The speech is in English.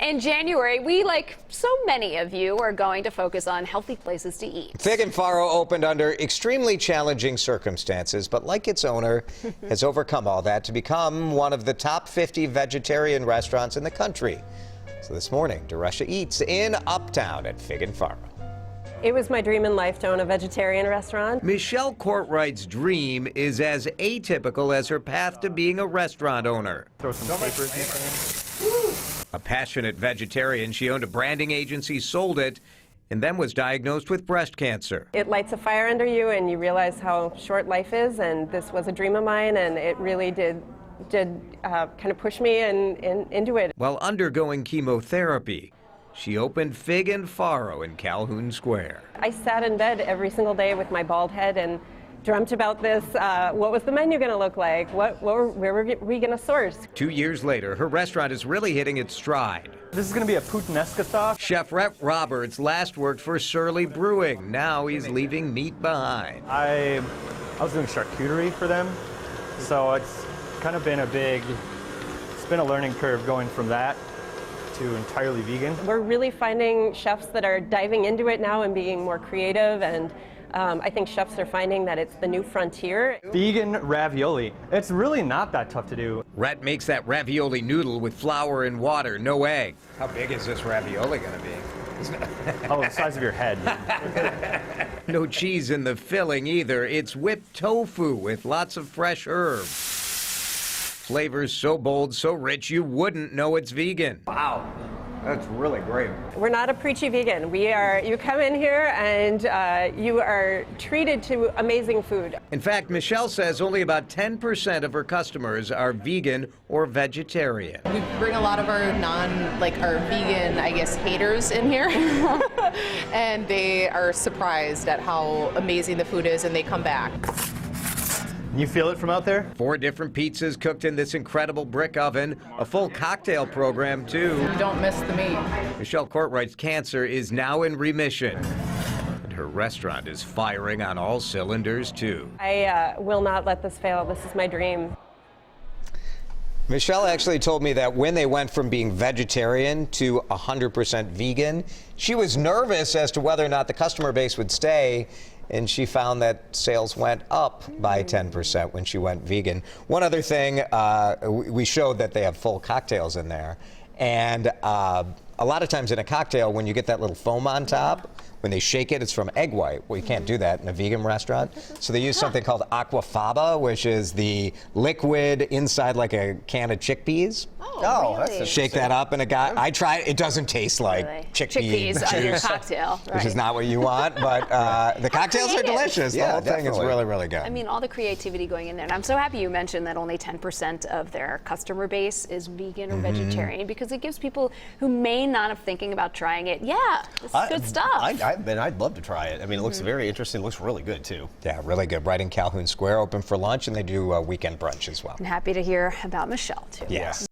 In January, we, like so many of you, are going to focus on healthy places to eat. Fig and Farro opened under extremely challenging circumstances, but like its owner, has overcome all that to become one of the top 50 vegetarian restaurants in the country. So this morning, DeRusha eats in Uptown at Fig and Farro. It was my dream in life to own a vegetarian restaurant. Michelle Courtwright's dream is as atypical as her path to being a restaurant owner. Throw some papers in. A passionate vegetarian, she owned a branding agency, sold it, and then was diagnosed with breast cancer. It lights a fire under you and you realize how short life is, and this was a dream of mine, and it really did kind of push me into it. While undergoing chemotherapy, she opened Fig and Farro in Calhoun Square. I sat in bed every single day with my bald head and dreamt about this. What was the menu going to look like? Where were we going to source? 2 years later, her restaurant is really hitting its stride. This is going to be a puttanesca sauce. Chef Rhett Roberts last worked for Surly Brewing. Now he's leaving meat behind. I was doing charcuterie for them, so it's kind of been it's been a learning curve going from that to entirely vegan. We're really finding chefs that are diving into it now and being more creative, and I think chefs are finding that it's the new frontier. Vegan ravioli. It's really not that tough to do. Rhett makes that ravioli noodle with flour and water, no egg. How big is this ravioli going to be? Oh, the size of your head. No cheese in the filling either. It's whipped tofu with lots of fresh herbs. Flavors so bold, so rich, you wouldn't know it's vegan. Wow, that's really great. We're not a preachy vegan. You come in here and you are treated to amazing food. In fact, Michelle says only about 10% of her customers are vegan or vegetarian. We bring a lot of our our vegan, I guess, haters in here. And they are surprised at how amazing the food is, and they come back. You feel it from out there? 4 different pizzas cooked in this incredible brick oven, a full cocktail program too. You don't miss the meat. Michelle Courtwright's cancer is now in remission, and her restaurant is firing on all cylinders too. I will not let this fail. This is my dream. Michelle actually told me that when they went from being vegetarian to 100% vegan, she was nervous as to whether or not the customer base would stay, and she found that sales went up by 10% when she went vegan. One other thing, we showed that they have full cocktails in there, and a lot of times in a cocktail, when you get that little foam on top, when they shake it, it's from egg white. Well, you can't do that in a vegan restaurant. So they use something called aquafaba, which is the liquid inside like a can of chickpeas. Oh, really? That's shake that up, and I tried. It doesn't taste like chickpeas on your cocktail, right? Which is not what you want, but the cocktails are delicious. Yeah, the whole thing is really, really good. I mean, all the creativity going in there. And I'm so happy you mentioned that only 10% of their customer base is vegan or vegetarian, because it gives people who may not have thinking about trying it, this is good stuff. I'd love to try it. I mean, it looks very interesting. It looks really good, too. Yeah, really good. Right in Calhoun Square, open for lunch, and they do weekend brunch as well. I'm happy to hear about Michelle, too. Yes.